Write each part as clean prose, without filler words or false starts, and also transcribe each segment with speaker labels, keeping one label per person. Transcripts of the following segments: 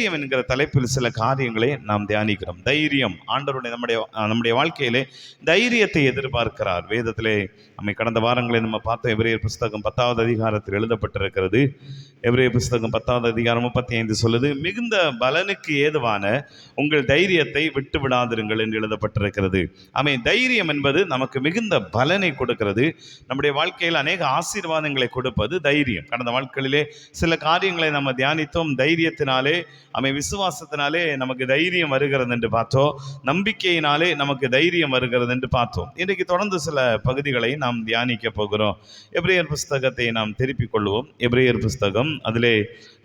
Speaker 1: தைரியம் என்கிற தலைப்பில் சில காரியங்களை நாம் தியானிக்கிறோம். தைரியம், ஆண்டவருடைய நம்முடைய வாழ்க்கையிலே தைரியத்தை எதிர்பார்க்கிறார். வேதத்திலே நம்மை கடந்த வாரங்களில் நம்ம பார்த்தோம். எபிரேயர் புஸ்தகம் 10வது அதிகாரத்தில் எழுதப்பட்டிருக்கிறது. எபிரேயர் புஸ்தகம் 10வது அதிகாரம் 35 சொல்லுது, மிகுந்த பலனுக்கு ஏதுவான உங்கள் தைரியத்தை விட்டு விடாதிருங்கள் என்று எழுதப்பட்டிருக்கிறது. தைரியம் என்பது நமக்கு மிகுந்த பலனை கொடுக்கிறது. நம்முடைய வாழ்க்கையில் அநேக ஆசீர்வாதங்களை கொடுப்பது தைரியம். கடந்த வாழ்க்கையிலே சில காரியங்களை நம்ம தியானித்தோம். தைரியத்தினாலே விசுவாசத்தினாலே நமக்கு தைரியம் வருகிறது என்று பார்த்தோம். நம்பிக்கையினாலே நமக்கு தைரியம் வருகிறது என்று பார்த்தோம். இன்றைக்கு தொடர்ந்து சில பகுதிகளை நாம் தியானிக்க போகிறோம். எபிரேயர் புஸ்தகத்தை நாம் திருப்பிக் கொள்வோம். எபிரேயர் புஸ்தகம் அதிலே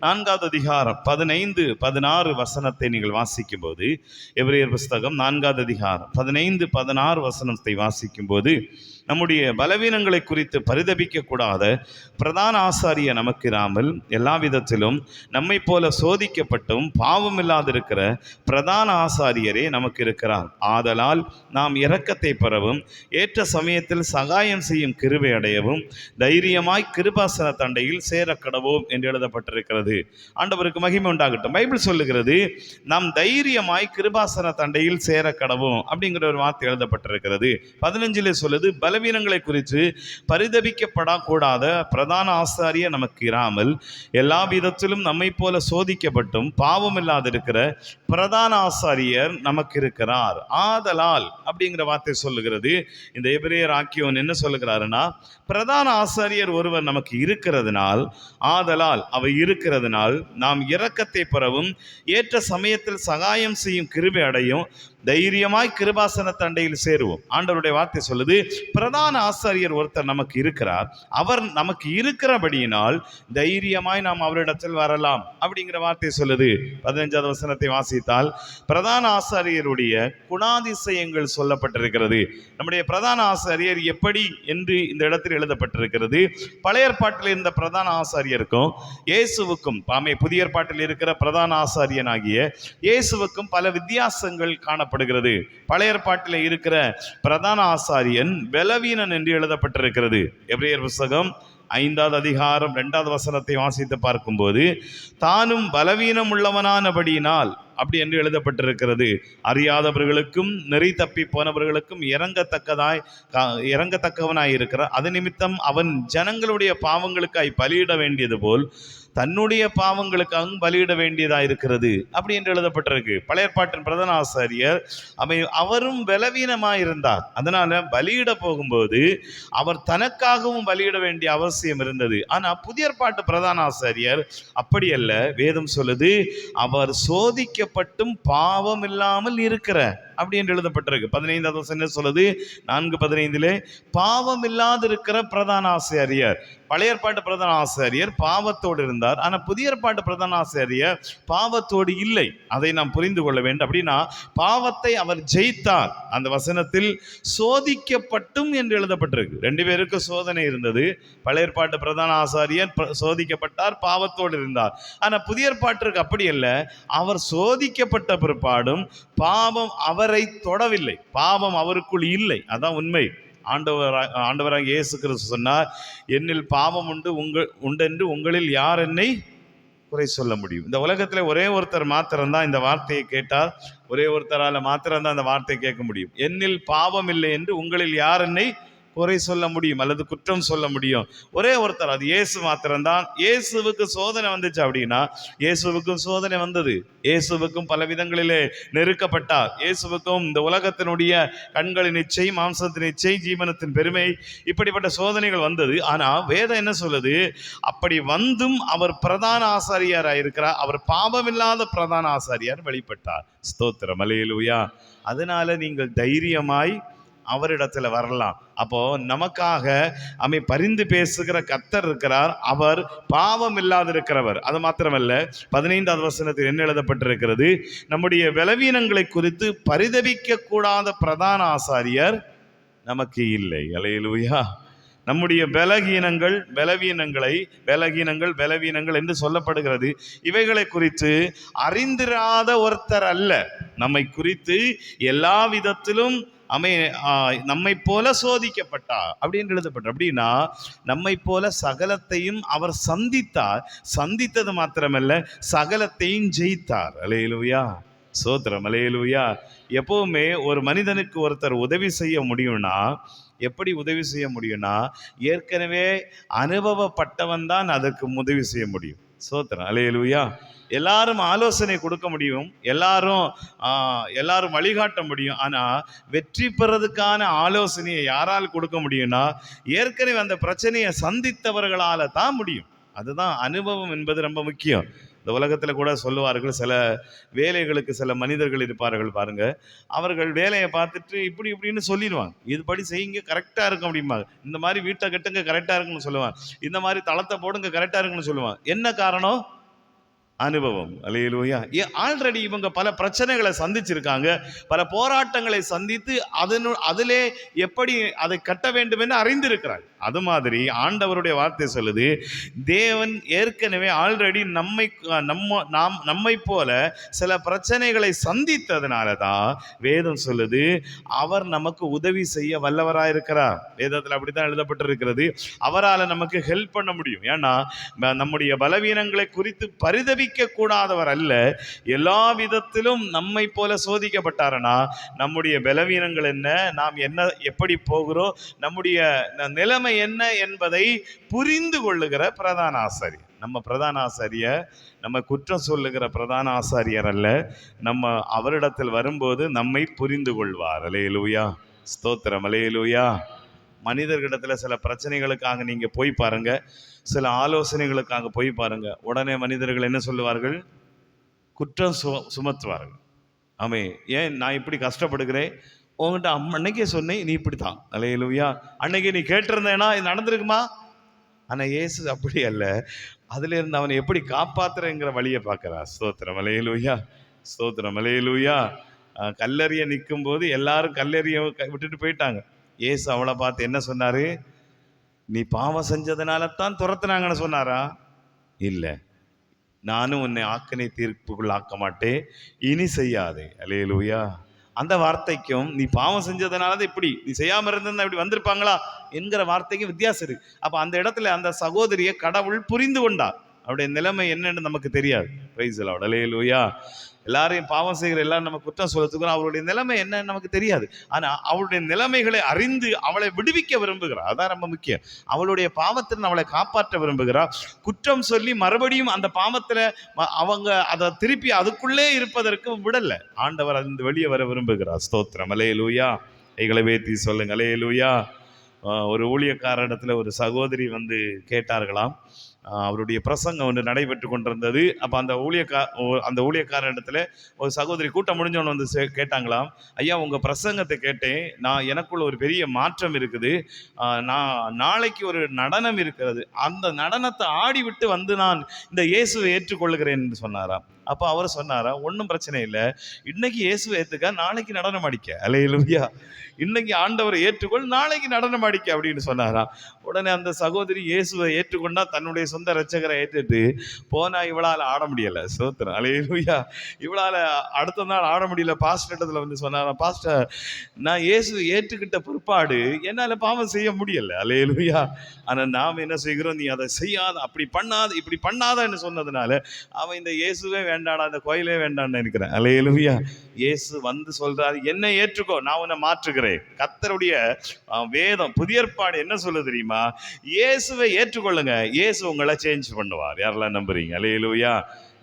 Speaker 1: 4வது அதிகாரம் 15, 16 வசனத்தை நீங்கள் வாசிக்கும் போது, எபிரேயர் புஸ்தகம் 4வது அதிகாரம் 15, 16 வசனத்தை வாசிக்கும் போது, நம்முடைய பலவீனங்களை குறித்து பரிதபிக்க கூடாத பிரதான ஆசாரியர் நமக்கு இராமல் எல்லா விதத்திலும் நம்மை போல சோதிக்கப்பட்டும் பாவம் இல்லாதிருக்கிற பிரதான ஆசாரியரே நமக்கு இருக்கிறார். ஆதலால் நாம் இரக்கத்தை பெறவும் ஏற்ற சமயத்தில் சகாயம் செய்யும் கிருபை அடையவும் தைரியமாய் கிருபாசன தண்டையில் சேரக்கடவோம் என்று எழுதப்பட்டிருக்கிறது. ஆண்டவருக்கு மகிமை உண்டாகட்டும். பைபிள் சொல்லுகிறது, நாம் தைரியமாய் கிருபாசன தண்டையில் சேரக்கடவோம் அப்படிங்கிற ஒரு வார்த்தை எழுதப்பட்டிருக்கிறது. 15 சொல்லுது, பலவீனங்களை குறித்து பரிதபிக்கப்படக்கூடாத பிரதான ஆசாரியர் நமக்கு இராமல் எல்லா விதத்திலும் நம்மை போல சோதிக்கப்பட்டும் பாவம் இல்லாதிருக்கிற பிரதான ஆசாரியர் நமக்கு இருக்கிறார். ஆதலால் அப்படிங்கிற வார்த்தை சொல்லுகிறது. இந்த எபிரேயர் ஆக்கியோன் என்ன சொல்லுகிறாருன்னா, பிரதான ஆசாரியர் ஒருவர் நமக்கு இருக்கிறதுனால், ஆதலால் அவர் இருக்கிறதுனால் நாம் இரக்கத்தை பெறவும் ஏற்ற சமயத்தில் சகாயம் செய்யும் கிருபை அடையும் தைரியமாய் கிருபாசன தண்டையில் சேருவோம். ஆண்டவருடைய வார்த்தை சொல்லுது, பிரதான ஆசாரியர் ஒருத்தர் நமக்கு இருக்கிறார். அவர் நமக்கு இருக்கிறபடியினால் தைரியமாய் நாம் அவரிடத்தில் வரலாம் அப்படிங்கிற வார்த்தை சொல்லுது. 15வது வசனத்தை வாசித்தால் பிரதான ஆசாரியருடைய குணாதிசயங்கள் சொல்லப்பட்டிருக்கிறது. நம்முடைய பிரதான ஆசாரியர் எப்படி என்று இந்த இடத்தில் எழுதப்பட்டிருக்கிறது. பழைய ஏற்பாட்டில் இருந்த பிரதான ஆசாரியருக்கும் இயேசுவுக்கும், புதிய ஏற்பாட்டில் இருக்கிற பிரதான ஆசாரியனாகிய இயேசுவுக்கும் பல வித்தியாசங்கள் காணப்படுகிறது. பழைய ஏற்பாட்டில் இருக்கிற பிரதான ஆசாரியன் பலவீனன் என்று எழுதப்பட்டிருக்கிறது. எபிரேயர் புஸ்தகம் 5வது அதிகாரம் 2வது வசனத்தை வாசித்து பார்க்கும்போது, தானும் பலவீனம் உள்ளவனானபடியினால் அப்படி என்று எழுதப்பட்டிருக்கிறது. அறியாதவர்களுக்கும் நெறி தப்பி போனவர்களுக்கும் இறங்கத்தக்கவனாய் இருக்கிறார். அது நிமித்தம் அவன் ஜனங்களுடைய பாவங்களுக்காய் பலியிட வேண்டியது போல் தன்னுடைய பாவங்களுக்காகவும் பலியிட வேண்டியதாக இருக்கிறது அப்படி என்று எழுதப்பட்டிருக்கு. பழைய ஏற்பாட்டின் பிரதான ஆசாரியர் அவரும் பலவீனமாக இருந்தார். அதனால பலியிட போகும்போது அவர் தனக்காகவும் பலியிட வேண்டிய அவசியம் இருந்தது. ஆனால் புதிய ஏற்பாட்டு பிரதான ஆசாரியர் அப்படி அல்ல. வேதம் சொல்லுது, அவர் சோதிக்கப்பட்டும் பாவம் இல்லாமல் இருக்கிற அப்படி என்று எழுதப்பட்டிருக்கு. 15வது வசனம் சொல்லுது, 4:15 பாவம் இல்லாது இருக்கிற பிரதான ஆசாரியர். பழைய ஏற்பாட்டு பிரதான ஆசாரியர் பாவத்தோடு இருந்தார். ஆனால் புதிய ஏற்பாட்டு பிரதான ஆசாரியர் பாவத்தோடு இல்லை. அதை நாம் புரிந்து கொள்ள வேண்டும். அப்படின்னா பாவத்தை அவர் ஜெயித்தார். அந்த வசனத்தில் சோதிக்கப்பட்டும் என்று எழுதப்பட்டிருக்கு. 2 பேருக்கு சோதனை இருந்தது. பழைய ஏற்பாட்டு பிரதான ஆசாரியர் சோதிக்கப்பட்டார், பாவத்தோடு இருந்தார். ஆனால் புதிய ஏற்பாட்டிற்கு அப்படி அல்ல. அவர் சோதிக்கப்பட்ட பிற்பாடும் பாவம் அவரை தொடவில்லை, பாவம் அவருக்குள் இல்லை. அதான் உண்மை. ஆண்டவராக இயேசு கிறிஸ்து சொன்னார், என்னில் பாவம் உண்டென்று உங்களில் யார் என்னை குறை சொல்ல முடியும்? இந்த உலகத்தில் ஒரே ஒருத்தர் மாத்திரம்தான் இந்த வார்த்தையை கேட்டால், ஒரே ஒருத்தரால் மாத்திரம்தான் அந்த வார்த்தையை கேட்க முடியும். என்னில் பாவம் இல்லை என்று உங்களில் யார் என்னை குறை சொல்ல முடியும் அல்லது குற்றம் சொல்ல முடியும்? ஒரே ஒருத்தர், அது இயேசு மாத்திரம்தான். இயேசுவுக்கு சோதனை வந்துச்சு அப்படின்னா, இயேசுவுக்கும் சோதனை வந்தது. இயேசுவுக்கும் பல விதங்களிலே நெருக்கப்பட்டார். இயேசுவுக்கும் இந்த உலகத்தினுடைய கண்களின் இச்சை, மாம்சத்தின் இச்சை, ஜீவனத்தின் பெருமை, இப்படிப்பட்ட சோதனைகள் வந்தது. ஆனால் வேதம் என்ன சொல்லுது? அப்படி வந்தும் அவர் பிரதான ஆசாரியாராக இருக்கிறார். அவர் பாவமில்லாத பிரதான ஆசாரியார் வெளிப்பட்டார். ஸ்தோத்திரம், அல்லேலூயா. அதனால நீங்கள் தைரியமாய் அவரிடத்துல வரலாம். அப்போ நமக்காக பரிந்து பேசுகிற கர்த்தர் இருக்கிறார். அவர் பாவம் இல்லாதிருக்கிறவர். அது மாத்திரமல்ல, 15வது வசனத்தில் என்ன எழுதப்பட்டிருக்கிறது? நம்முடைய பலவீனங்களை குறித்து பரிதபிக்க கூடாத பிரதான ஆசாரியர் நமக்கு இல்லை. அல்லேலூயா. நம்முடைய பலவீனங்கள் என்று சொல்லப்படுகிறது. இவைகளை குறித்து அறிந்திராத ஒருத்தர் அல்ல. நம்மை குறித்து எல்லா விதத்திலும் நம்மை போல சோதிக்கப்பட்டார் அப்படின்னு எழுதப்பட்ட. அப்படின்னா நம்மை போல சகலத்தையும் அவர் சந்தித்தார். சந்தித்தது மாத்திரமல்ல, சகலத்தையும் ஜெயித்தார். அல்லேலூயா, சோத்திரம், அல்லேலூயா. எப்பவுமே ஒரு மனிதனுக்கு ஒருத்தர் உதவி செய்ய முடியும்னா, எப்படி உதவி செய்ய முடியும்னா, ஏற்கனவே அனுபவப்பட்டவன் தான் அதற்கு உதவி செய்ய முடியும். சோத்திரம், அல்லேலூயா. எல்லாரும் ஆலோசனை கொடுக்க முடியும், எல்லாரும் வழிகாட்ட முடியும். ஆனால் வெற்றி பெறதுக்கான ஆலோசனையை யாரால் கொடுக்க முடியும்னா, ஏற்கனவே அந்த பிரச்சனையை சந்தித்தவர்களால் தான் முடியும். அதுதான் அனுபவம் என்பது ரொம்ப முக்கியம். இந்த உலகத்தில் கூட சொல்லுவார்கள், சில வேலைகளுக்கு சில மனிதர்கள் இருப்பார்கள் பாருங்க, அவர்கள் வேலையை பார்த்துட்டு இப்படி இப்படின்னு சொல்லிடுவாங்க. இதுபடி செய்யுங்க, கரெக்டாக இருக்கும் அப்படிம்பாங்க. இந்த மாதிரி வீட்டை கட்டுங்க, கரெக்டாக இருக்குன்னு சொல்லுவாங்க. இந்த மாதிரி தளத்தை போடுங்க, கரெக்டாக இருக்குன்னு சொல்லுவாங்க. என்ன காரணம்? அனுபவம். அல்லேலூயா. ஆல்ரெடி இவங்க பல பிரச்சனைகளை சந்திச்சிருக்காங்க, பல போராட்டங்களை சந்தித்து அதிலே எப்படி அதை கட்ட வேண்டும் என்று அறிந்திருக்கிறாங்க. அது மாதிரி ஆண்டவருடைய வார்த்தை சொல்லுது, தேவன் ஏற்கனவே ஆல்ரெடி நம்மை போல சில பிரச்சனைகளை சந்தித்ததுனால தான் வேதம் சொல்லுது, அவர் நமக்கு உதவி செய்ய வல்லவராயிருக்கிறார். வேதத்தில் அப்படித்தான் எழுதப்பட்டிருக்கிறது. அவரால் நமக்கு ஹெல்ப் பண்ண முடியும். ஏன்னா நம்முடைய பலவீனங்களை குறித்து பரிதவிக்க கூடாதவர் அல்ல. எல்லா விதத்திலும் நம்மை போல சோதிக்கப்பட்டாரனா, நம்முடைய பலவீனங்கள் என்ன, நாம் என்ன, எப்படி போகிறோம், நம்முடைய நிலைமை என்ன என்பதை புரிந்து கொள்ளுகிற பிரதான ஆசாரியர். நம்ம பிரதான ஆசாரியர் நம்ம குற்றம் சொல்லுகிற பிரதான ஆசாரியர் அல்ல. நம்ம அவரிடத்தில் வரும்போது நம்மை புரிந்து கொள்வார். அல்லேலூயா, ஸ்தோத்திரம், அல்லேலூயா. மனிதர்களிடத்தில் சில பிரச்சனைகளுக்காக நீங்கள் போய் பாருங்க, சில ஆலோசனைகளுக்காக போய் பாருங்க, உடனே மனிதர்கள் என்ன சொல்லுவார்கள்? குற்றம் சுமத்துவார்கள். ஆமே, ஏன் நான் இப்படி கஷ்டப்படுகிறேன், உங்ககிட்ட அன்னைக்கே சொன்னேன், நீ இப்படித்தான். அல்லேலூயா. அன்னைக்கு நீ கேட்டிருந்தேன்னா இது நடந்திருக்குமா? ஆனால் இயேசு அப்படி அல்ல. அதுல இருந்து அவனை எப்படி காப்பாத்துறங்கிற வழியை பார்க்கிறா. ஸ்தோத்திரம், அல்லேலூயா, ஸ்தோத்திரம், அல்லேலூயா. கல்லறிய நிற்கும் போது எல்லாரும் கல்லறிய விட்டுட்டு போயிட்டாங்க. இயேசு அவளை பார்த்து என்ன சொன்னாரு? நீ பாவம் செஞ்சதுனால தான் துரத்துனாங்கன்னு சொன்னாரா? இல்லை, நானும் உன்னை ஆக்கினை தீர்ப்புக்குள் ஆக்க மாட்டேன், இனி செய்யாதே. அல்லேலூயா. அந்த வார்த்தைக்கும் நீ பாவம் செஞ்சதுனால தான் இப்படி, நீ செய்யாமல் இருந்திருந்தா இப்படி வந்திருப்பாங்களா என்கிற வார்த்தைக்கு வித்தியாசம் இருக்கு. அப்போ அந்த இடத்துல அந்த சகோதரியை கடவுள் புரிந்து கொண்டார். அவருடைய நிலைமை என்னன்னு நமக்கு தெரியாது. பிரைஸ் தி லார்ட், அல்லேலூயா. எல்லாரையும் பாவம் செய்கிற எல்லாரும் நம்ம குற்றம் சொல்லத்துக்கிறோம், அவருடைய நிலைமை என்னன்னு நமக்கு தெரியாது. ஆனால் அவளுடைய நிலைமைகளை அறிந்து அவளை விடுவிக்க விரும்புகிறார். அதான் ரொம்ப முக்கியம். அவளுடைய பாவத்தில் அவளை காப்பாற்ற விரும்புகிறார். குற்றம் சொல்லி மறுபடியும் அந்த பாவத்தில் அவங்க அதை திருப்பி அதுக்குள்ளே இருப்பதற்கு விடலை. ஆண்டவர் அந்த வெளியே வர விரும்புகிறார். ஸ்தோத்திரம், அல்லேலூயா. கைகளை வேத்தி சொல்லுங்க, அல்லேலூயா. ஒரு ஊழியக்காரரிடத்துல ஒரு சகோதரி வந்து கேட்டார்களாம். அவருடைய பிரசங்கம் ஒன்று நடைபெற்று கொண்டிருந்தது. அப்போ அந்த ஊழியக்காரரிடத்துல ஒரு சகோதரி கூட்டம் முடிஞ்சவன் வந்து கேட்டாங்களாம், ஐயா உங்கள் பிரசங்கத்தை கேட்டேன், எனக்குள்ள ஒரு பெரிய மாற்றம் இருக்குது, நாளைக்கு ஒரு நடனம் இருக்கிறது, அந்த நடனத்தை ஆடிவிட்டு வந்து நான் இந்த இயேசுவை ஏற்றுக்கொள்ளுகிறேன் என்று சொன்னாராம். அப்போ அவர் சொன்னாரா, ஒன்றும் பிரச்சனை இல்லை, இன்னைக்கு இயேசுவை ஏற்றுக்க, நாளைக்கு நடனம் அடிக்க. அல்லேலூயா. இன்னைக்கு ஆண்டவரை ஏற்றுக்கொள், நாளைக்கு நடனம் அடிக்க அப்படின்னு சொன்னாரா. உடனே அந்த சகோதரி இயேசுவை ஏற்றுக்கொண்டா, தன்னுடைய சொந்த ரட்சகரை ஏற்றுட்டு போனா இவளால் ஆட முடியலை. ஸ்தோத்திரம், அல்லேலூயா. இவளால் அடுத்த நாள் ஆட முடியல. பாஸ்டர் இடத்துல வந்து சொன்னாராம், பாஸ்டர் நான் இயேசுவை ஏற்றுக்கிட்ட பிற்பாடு என்னால் பாவம் செய்ய முடியலை. அல்லேலூயா. ஆனால் நாம் என்ன செய்கிறோம், நீ அதை செய்யாத, அப்படி பண்ணாத, இப்படி பண்ணாதன்னு சொன்னதுனால அவன் இந்த இயேசுவே வேண்டாடா, அந்த கோயிலே வேண்டான்னு நினைக்கிறேன். அல்லேலூயா. இயேசு வந்து சொல்றாரு, என்னை ஏற்றுக்கோ, நான் உன்னை மாற்றுகிறேன். கர்த்தருடைய வேதம் புதிய ஏற்பாடு என்ன சொல்லுது தெரியுமா? இயேசுவை ஏற்றுக்கொள்ளுங்க, இயேசு உங்களை சேஞ்ச் பண்ணுவார். யாரெல்லாம் நம்புறீங்க? அல்லேலூயா.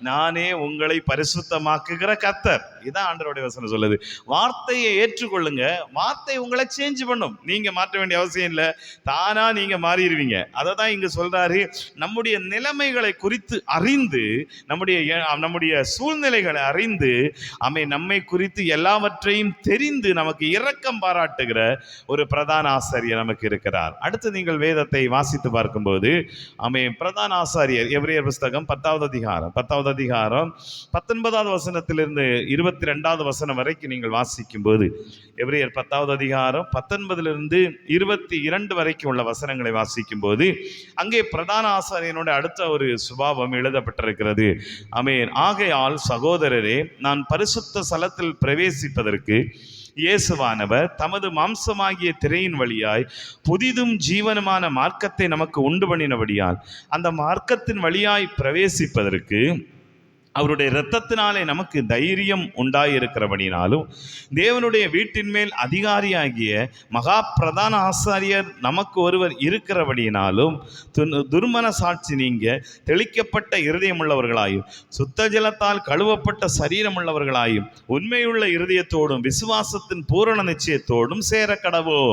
Speaker 1: நானே உங்களை பரிசுத்தமாக்குகிற கர்த்தர். இதான் ஆண்டவருடைய வசனம் சொல்லுது. வார்த்தையை ஏற்றுக்கொள்ளுங்க, வார்த்தை உங்களை சேஞ்ச் பண்ணும். நீங்க மாற்ற வேண்டிய அவசியம் இல்லை, தானா நீங்க மாறிடுவீங்க. அதை தான் இங்க சொல்றாரு. நம்முடைய நிலைமைகளை குறித்து அறிந்து, நம்முடைய சூழ்நிலைகளை அறிந்து, நம்மை குறித்து எல்லாவற்றையும் தெரிந்து நமக்கு இரக்கம் பாராட்டுகிற ஒரு பிரதான ஆசாரியர் நமக்கு இருக்கிறார். அடுத்து நீங்கள் வேதத்தை வாசித்து பார்க்கும்போது பிரதான ஆசாரியர் எபிரேயர் புஸ்தகம் 10வது அதிகாரம் 19வது வசனத்திலிருந்து 22வது வசனம் வரைக்கும் நீங்கள் வாசிக்கும் போது, எபிரேயர் 10வது அதிகாரம் 19லிருந்து 22 வரைக்கும் உள்ள வசனங்களை வாசிக்கும் போது, அங்கே பிரதான ஆசாரியனோட அடுத்த ஒரு சுபாவம் எழுதப்பட்டிருக்கிறது. ஆகையால் சகோதரரே, நான் பரிசுத்த ஸ்தலத்தில் பிரவேசிப்பதற்கு இயேசுவானவர் தமது மாம்சமாகிய திரையின் வழியாய் புதிதும் ஜீவனுமான மார்க்கத்தை நமக்கு உண்டு பண்ணினபடியால் அந்த மார்க்கத்தின் வழியாய் பிரவேசிப்பதற்கு அவருடைய இரத்தத்தினாலே நமக்கு தைரியம் உண்டாயிருக்கிறபடினாலும் தேவனுடைய வீட்டின் மேல் அதிகாரியாகிய மகா பிரதான ஆசாரியர் நமக்கு ஒருவர் இருக்கிறபடியினாலும் துர்மன சாட்சி நீங்க தெளிக்கப்பட்ட இருதயமுள்ளவர்களாயும் சுத்த ஜலத்தால் கழுவப்பட்ட சரீரமுள்ளவர்களாயும் உண்மையுள்ள இருதயத்தோடும் விசுவாசத்தின் பூரண நிச்சயத்தோடும் சேர கடவோ.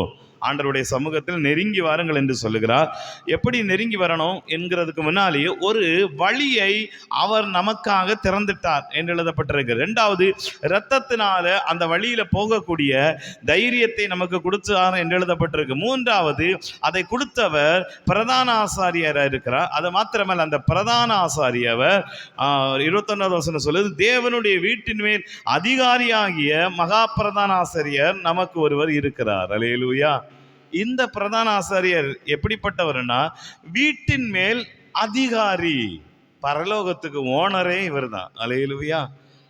Speaker 1: ஆண்டவருடைய சமூகத்தில் நெருங்கி வாருங்கள் என்று சொல்லுகிறார். எப்படி நெருங்கி வரணும் என்கிறதுக்கு முன்னாலேயே ஒரு வழியை அவர் நமக்காக திறந்துட்டார் என்று எழுதப்பட்டிருக்கு. ரெண்டாவது, இரத்தத்தினால அந்த வழியில போகக்கூடிய தைரியத்தை நமக்கு கொடுத்தார் என்று எழுதப்பட்டிருக்கு. மூன்றாவது, அதை கொடுத்தவர் பிரதான ஆசாரியராக இருக்கிறார். அது மாத்திரமல்ல, அந்த பிரதான ஆசாரியவர் 21வது வசனம் சொல்லுது, தேவனுடைய வீட்டின் மேல் அதிகாரியாகிய மகா பிரதான ஆசாரியர் நமக்கு ஒருவர் இருக்கிறார். அல்லேலூயா. இந்த பிரதான ஆசாரியர் எப்படிப்பட்டவர்னா, வீட்டின் மேல் அதிகாரி. பரலோகத்துக்கு ஓனரே இவர் தான். அல்லேலூயா.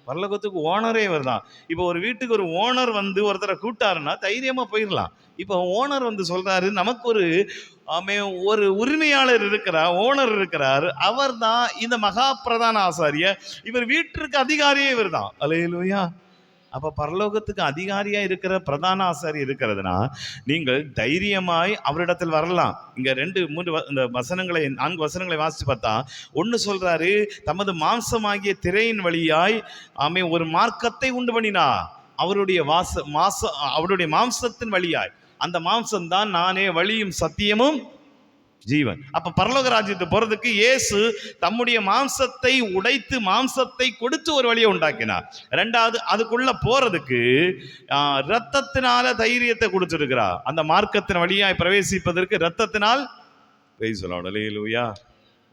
Speaker 1: பரலோகத்துக்கு ஓனரே இவர் தான். இப்போ ஒரு வீட்டுக்கு ஒரு ஓனர் வந்து ஒருத்தரை கூட்டாருன்னா தைரியமா போயிடலாம். இப்போ ஓனர் வந்து சொல்றாரு, நமக்கு ஒரு உரிமையாளர் இருக்கிறார், ஓனர் இருக்கிறார், அவர் தான் இந்த மகா பிரதான ஆசாரியர். இவர் வீட்டிற்கு அதிகாரியே இவர் தான். அல்லேலூயா. அப்போ பரலோகத்துக்கு அதிகாரியாக இருக்கிற பிரதான ஆசாரி இருக்கிறதுனா நீங்கள் தைரியமாய் அவரிடத்தில் வரலாம். இங்கே 2-3 இந்த வசனங்களை 4 வசனங்களை வாசித்து பார்த்தா, ஒன்று சொல்கிறாரு, தமது மாம்சமாகிய திரையின் வழியாய் ஒரு மார்க்கத்தை உண்டு பண்ணினா. அவருடைய அவருடைய மாம்சத்தின் வழியாய். அந்த மாம்சம்தான் நானே வழியும் சத்தியமும் ஜீவன். அப்ப பரலோக ராஜ்யத்துக்கு போறதுக்கு இயேசு தம்முடைய மாம்சத்தை உடைத்து மாம்சத்தை கொடுத்து ஒரு வழியை உண்டாக்கினார். ரெண்டாவது, அதுக்குள்ள போறதுக்கு இரத்தத்தினால தைரியத்தை கொடுத்திருக்கிறார். அந்த மார்க்கத்தின் வழியாய் பிரவேசிப்பதற்கு இரத்தத்தினால். அல்லேலூயா.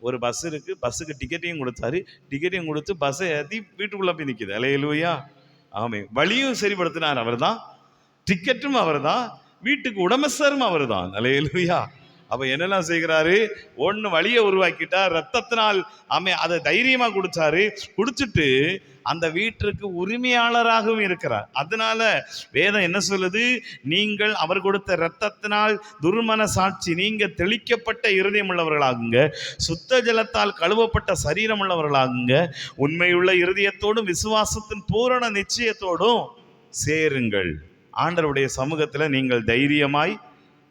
Speaker 1: ஒரு பஸ் இருக்கு, பஸ்ஸுக்கு டிக்கெட்டையும் கொடுத்தாரு, டிக்கெட்டையும் கொடுத்து பஸ்ஸை ஏற்றி வீட்டுக்குள்ள போய் நிற்குது. அல்லேலூயா. ஆமே. வழியும் சரிப்படுத்தினார் அவர் தான், டிக்கெட்டும் அவர் தான், வீட்டுக்கு உடமஸ்தரும் அவர் தான். அல்லேலூயா. அப்ப என்னெல்லாம் செய்கிறாரு? ஒன்று வழியை உருவாக்கிட்டார், ரத்தத்தினால் அதை தைரியமா குடிச்சாரு, குடிச்சிட்டு அந்த வீட்டிற்கு உரிமையாளராகவும் இருக்கிறார். அதனால வேதம் என்ன சொல்லுது? நீங்கள் அவர் கொடுத்த இரத்தத்தினால் துர்மன சாட்சி நீங்க தெளிக்கப்பட்ட இருதயம் உள்ளவர்களாகுங்க, சுத்த ஜலத்தால் கழுவப்பட்ட சரீரம் உள்ளவர்களாகுங்க, உண்மையுள்ள இருதயத்தோடும் விசுவாசத்தின் பூரண நிச்சயத்தோடும் சேருங்கள். ஆண்டவருடைய சமூகத்தில் நீங்கள் தைரியமாய்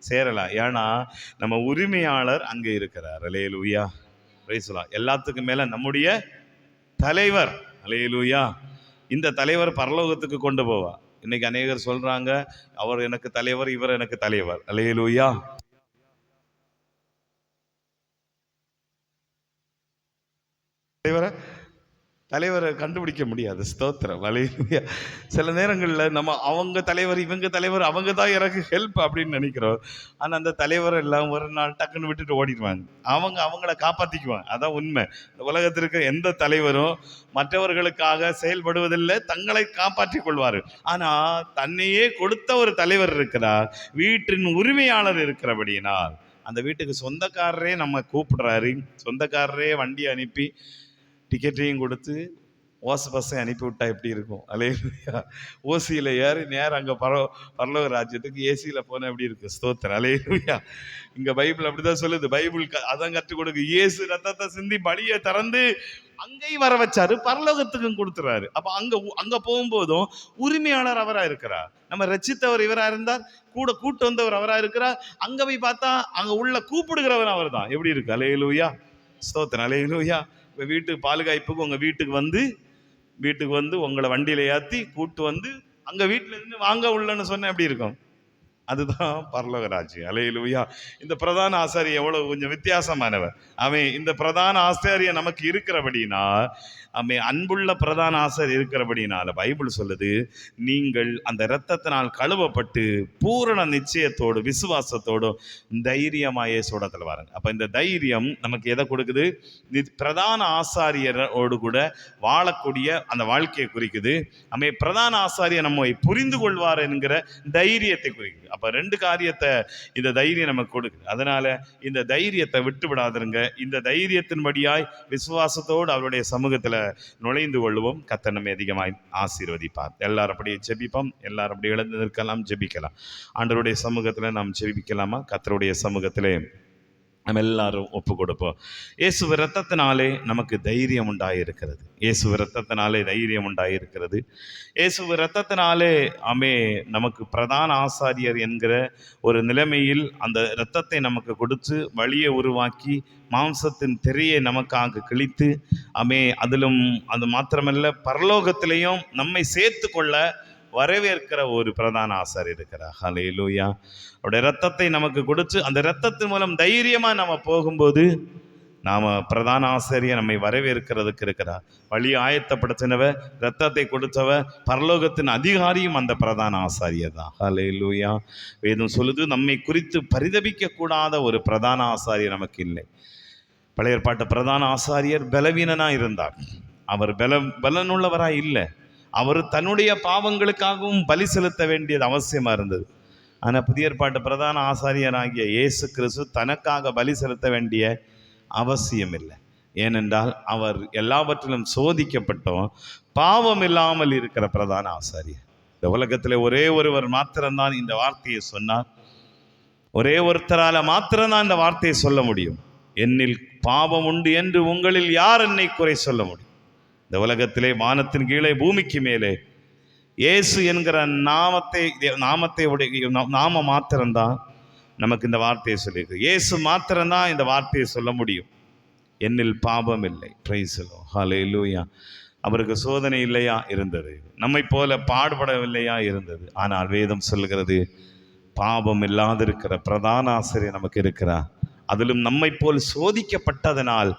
Speaker 1: சேரலாம். ஏன்னா நம்ம உரிமையாளர் அங்கே இருக்கிறார். அல்லேலூயா. Praise the lord. எல்லாத்துக்கும் மேல நம்முடைய தலைவர். அல்லேலூயா. இந்த தலைவர் பரலோகத்துக்கு கொண்டு போவா. இன்னைக்கு அநேகர் சொல்றாங்க, அவர் எனக்கு தலைவர், இவர் எனக்கு தலைவர். அல்லேலூயா. தலைவரை கண்டுபிடிக்க முடியாது. ஸ்தோத்திரம். அல்லேலூயா. சில நேரங்களில் நம்ம அவங்க தலைவர், இவங்க தலைவர், அவங்க தான் எனக்கு ஹெல்ப் அப்படின்னு நினைக்கிறோம். ஆனால் அந்த தலைவர் எல்லாம் ஒரு நாள் டக்குன்னு விட்டுட்டு ஓடிடுவாங்க. அவங்கள காப்பாற்றிக்குவாங்க. அதான் உண்மை. உலகத்தில் இருக்கிற எந்த தலைவரும் மற்றவர்களுக்காக செயல்படுவதில்லை, தங்களை காப்பாற்றி கொள்வார். ஆனால் தன்னையே கொடுத்த ஒரு தலைவர் இருக்கிறார், வீட்டின் உரிமையாளர் இருக்கிறபடியினால் அந்த வீட்டுக்கு சொந்தக்காரரே நம்ம கூப்பிடுறாரு, சொந்தக்காரரே வண்டி அனுப்பி டிக்கெட்டையும் கொடுத்து பஸ்ஸை அனுப்பி விட்டா எப்படி இருக்கும்? அல்லேலூயா. ஓசியில் ஏறி நேரம் அங்கே பரலோக ராஜ்யத்துக்கு ஏசியில் போனால் எப்படி இருக்கு? ஸ்தோத்திரம். அல்லேலூயா. இங்கே பைபிள் அப்படிதான் சொல்லுது. பைபிள் அதான் கற்றுக் கொடுக்கு. இயேசு ரத்தத்தை சிந்தி பலியை திறந்து அங்கேயும் வர வச்சாரு, பரலோகத்துக்கும் கொடுத்துறாரு. அப்போ அங்கே போகும்போதும் உரிமையாளர் அவராக இருக்கிறார். நம்ம ரட்சித்தவர் இவராக இருந்தார், கூட கூட்டு வந்தவர் அவராக இருக்கிறார். அங்கே போய் பார்த்தா அங்கே உள்ள கூப்பிடுகிறவர் அவர் தான். எப்படி இருக்கு? அல்லேலூயா. ஸ்தோத்திரம். அல்லேலூயா. இப்போ வீட்டுக்கு பாலுகாய்ப்புக்கு உங்கள் வீட்டுக்கு வந்து உங்களை வண்டியில் ஏற்றி கூட்டு வந்து அங்கே வீட்டில் இருந்து வாங்க உள்ளன்னு சொன்ன எப்படி இருக்கும்? அதுதான் பரலோக ராஜ்யம். அல்லேலூயா. இந்த பிரதான ஆசாரியர் எவ்வளவு கொஞ்சம் வித்தியாசமானவர். இந்த பிரதான ஆசாரியர் நமக்கு இருக்கிறபடினா, அன்புள்ள பிரதான ஆசாரியர் இருக்கிறபடினால பைபிள் சொல்லுது, நீங்கள் அந்த இரத்தத்தினால் கழுவப்பட்டு பூரண நிச்சயத்தோடு விசுவாசத்தோடு தைரியமாயே சூடத்தில் வாருங்க. அப்போ இந்த தைரியம் நமக்கு எதை கொடுக்குது? பிரதான ஆசாரியரோடு கூட வாழக்கூடிய அந்த வாழ்க்கையை குறிக்குது. பிரதான ஆசாரியர் நம்மை புரிந்து கொள்வார் என்கிற தைரியத்தை குறிக்குது. அப்போ 2 காரியத்தை இந்த தைரியம் நமக்கு கொடுக்குது. அதனால இந்த தைரியத்தை விட்டு விடாதுருங்க. இந்த தைரியத்தின்படியாய் விசுவாசத்தோடு அவருடைய சமூகத்தில் நுழைந்து கொள்வோம். கர்த்தர் நம்மை அதிகமாய் ஆசீர்வதிப்பார். எல்லாரும் அப்படியே ஜெபிப்போம். எல்லாரும் அப்படியே எழுந்து நிற்கலாம், ஜெபிக்கலாம். ஆண்டவருடைய சமூகத்தில் நாம் ஜெபிக்கலாமா? கர்த்தருடைய சமூகத்திலே நம்ம எல்லாரும் ஒப்பு கொடுப்போம். இயேசு இரத்தத்தினாலே நமக்கு தைரியம் உண்டாயிருக்கிறது. இயேசு இரத்தத்தினாலே தைரியம் உண்டாயிருக்கிறது. இயேசு இரத்தத்தினாலே நமக்கு பிரதான ஆசாரியர் என்கிற ஒரு நிலைமையில் அந்த இரத்தத்தை நமக்கு கொடுத்து வழியை உருவாக்கி மாம்சத்தின் திரையை நமக்காக கிழித்து அதிலும் அது மாத்திரமல்ல பரலோகத்திலையும் நம்மை சேர்த்து கொள்ள வரவேற்கிற ஒரு பிரதான ஆசாரியர் இருக்கிறார். ஹல்லேலூயா. அவருடைய இரத்தத்தை நமக்கு கொடுத்து அந்த இரத்தத்தின் மூலம் தைரியமா நம்ம போகும்போது நாம பிரதான ஆசாரியர் நம்மை வரவேற்கிறதுக்கு இருக்கிறார். வழி ஆயத்தப்படுத்தினவர், இரத்தத்தை கொடுத்தவர், பரலோகத்தின் அதிகாரியும் அந்த பிரதான ஆசாரியர் தான். ஹல்லேலூயா. வேதம் சொல்லுது, நம்மை குறித்து பரிதபிக்க கூடாத ஒரு பிரதான ஆசாரியர் நமக்கு இல்லை. பழைய ஏற்பாட்டு பிரதான ஆசாரியர் பலவீனனா இருந்தார். அவர் பலனுள்ளவராய் இல்லை. அவர் தன்னுடைய பாவங்களுக்காகவும் பலி செலுத்த வேண்டியது அவசியமா இருந்தது. ஆனால் புதிய ஏற்பாட்டு பிரதான ஆசாரியராகிய இயேசு கிறிஸ்து தனக்காக பலி செலுத்த வேண்டிய அவசியம் இல்லை. ஏனென்றால் அவர் எல்லாவற்றிலும் சோதிக்கப்பட்டோம் பாவம் இல்லாமல் இருக்கிற பிரதான ஆசாரியர். இந்த உலகத்தில் ஒரே ஒருவர் மாத்திரம்தான் இந்த வார்த்தையை சொன்னார். ஒரே ஒருத்தரால மாத்திரம்தான் இந்த வார்த்தையை சொல்ல முடியும். என்னில் பாவம் உண்டு என்று உங்களில் யார் என்னை குறை சொல்ல முடியும்? இந்த உலகத்திலே வானத்தின் கீழே பூமிக்கு மேலே இயேசு என்கிற நாம மாத்திரம்தான் நமக்கு இந்த வார்த்தையை சொல்லியிருக்கு. இயேசு மாத்திரம்தான் இந்த வார்த்தையை சொல்ல முடியும். என்னில் பாவம் இல்லை. Praise the lord. ஹல்லேலூயா. அவருக்கு சோதனை இல்லையா? இருந்தது. நம்மை போல பாடுபடவில்லையா? இருந்தது. ஆனால் வேதம் சொல்கிறது, பாவம் இல்லாதிருக்கிற பிரதான ஆசிரியர் நமக்கு இருக்கிறார். அதிலும் நம்மை போல் சோதிக்கப்பட்டதனால்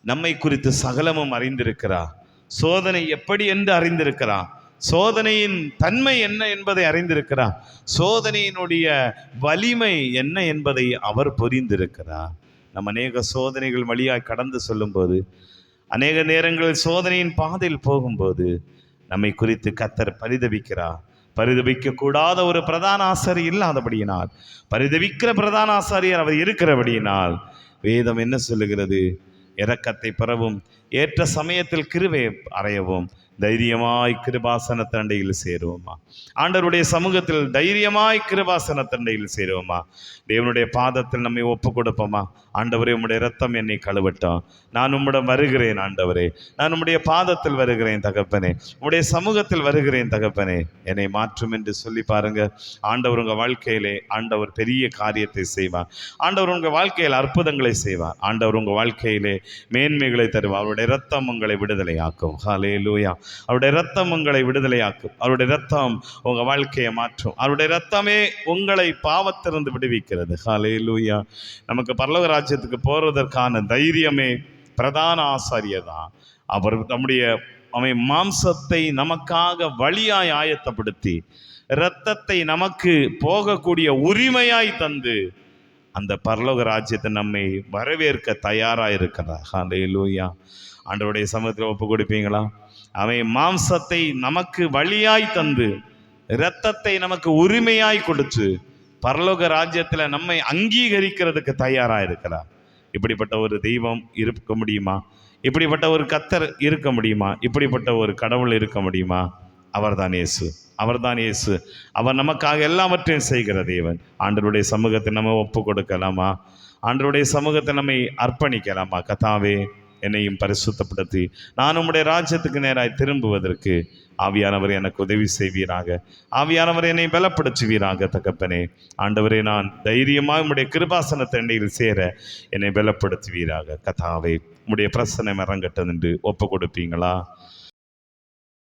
Speaker 1: நம்மை குறித்து சகலமும் அறிந்திருக்கிறார். சோதனை எப்படி என்று அறிந்திருக்கிறார். சோதனையின் தன்மை என்ன என்பதை அறிந்திருக்கிறார். சோதனையினுடைய வலிமை என்ன என்பதை அவர் புரிந்திருக்கிறார். நம்ம அநேக சோதனைகள் வழியாய் கடந்து சொல்லும்போது, அநேக நேரங்களில் சோதனையின் பாதையில் போகும்போது நம்மை குறித்து கர்த்தர் பரிதபிக்கிறார். பரிதபிக்க கூடாத ஒரு பிரதான ஆசாரியர் இல்லாதபடியினால், பரிதபிக்கிற பிரதான ஆசாரியர் அவர் இருக்கிறபடியினால் வேதம் என்ன சொல்லுகிறது? இரக்கத்தை பெறவும் ஏற்ற சமயத்தில் கிருபை அறையவும் தைரியமாய் கிருபாசன தண்டையில் சேருவோமா? ஆண்டவருடைய சமூகத்தில் தைரியமாய் கிருபாசன தண்டையில் சேருவோமா? தேவனுடைய பாதத்தில் நம்மை ஒப்பு கொடுப்போமா? ஆண்டவரே, உம்முடைய இரத்தம் என்னை கழுவட்டும். நான் உம்மிடம் வருகிறேன். ஆண்டவரே, நான் உம்முடைய பாதத்தில் வருகிறேன் தகப்பனே. உம்முடைய சமூகத்தில் வருகிறேன் தகப்பனே. என்னை மாற்றும் என்று சொல்லி பாருங்க. ஆண்டவர் உங்கள் வாழ்க்கையிலே ஆண்டவர் பெரிய காரியத்தை செய்வார். ஆண்டவர் உங்கள் வாழ்க்கையில் அற்புதங்களை செய்வார். ஆண்டவர் உங்கள் வாழ்க்கையிலே மேன்மைகளை தருவார். அவருடைய இரத்தம் உங்களை விடுதலையாக்கும். ஹல்லேலூயா. அவருடைய இரத்தம் உங்களை விடுதலையாக்கும். அவருடைய இரத்தம் உங்கள் வாழ்க்கையை மாற்றும். அவருடைய இரத்தமே உங்களை பாவத்திலிருந்து விடுவிக்கிறது. ஹல்லேலூயா. நமக்கு பரலோக ராஜ்யத்துக்கு போறதற்கான தைரியமே பிரதான ஆசாரியர் தான். அவர் நம்முடைய மாம்சத்தை நமக்காக வழியாய் ஆயத்தப்படுத்தி இரத்தத்தை நமக்கு போகக்கூடிய உரிமையாய் தந்து அந்த பரலோக ராஜ்யத்தை நம்மை வரவேற்க தயாராக இருக்கிறார். ஹல்லேலூயா. ஆண்டவருடைய சமூகத்தில் ஒப்பு கொடுப்பீங்களா? மாம்சத்தை நமக்கு வழியாய் தந்து இரத்தத்தை நமக்கு உரிமையாய் கொடுத்து பரலோக ராஜ்யத்தில் நம்மை அங்கீகரிக்கிறதுக்கு தயாராக இருக்கிறார். இப்படிப்பட்ட ஒரு தெய்வம் இருக்க முடியுமா? இப்படிப்பட்ட ஒரு கர்த்தர் இருக்க முடியுமா? இப்படிப்பட்ட ஒரு கடவுள் இருக்க முடியுமா? அவர்தான் இயேசு. அவர்தான் இயேசு. அவர் நமக்காக எல்லாவற்றையும் செய்கிற தேவன். ஆண்டவருடைய சமூகத்தை நம்ம ஒப்பு கொடுக்கலாமா? ஆண்டவருடைய சமூகத்தை நம்மை அர்ப்பணிக்கலாமா? கர்த்தாவே, என்னையும் பரிசுத்தப்படுத்தி நான் உம்முடைய ராஜ்யத்துக்கு நேராய் திரும்புவதற்கு ஆவியானவர் எனக்கு உதவி செய்வீராக. ஆவியானவர் என்னை பலப்படுத்துவீராக தகப்பனே. ஆண்டவரே, நான் தைரியமாக உம்முடைய கிருபாசன தண்டையில் சேர என்னை பலப்படுத்துவீராக. கர்த்தாவே, உம்முடைய பிரசன்னம் இறங்கட்டும் என்று ஒப்பு கொடுப்பீங்களா?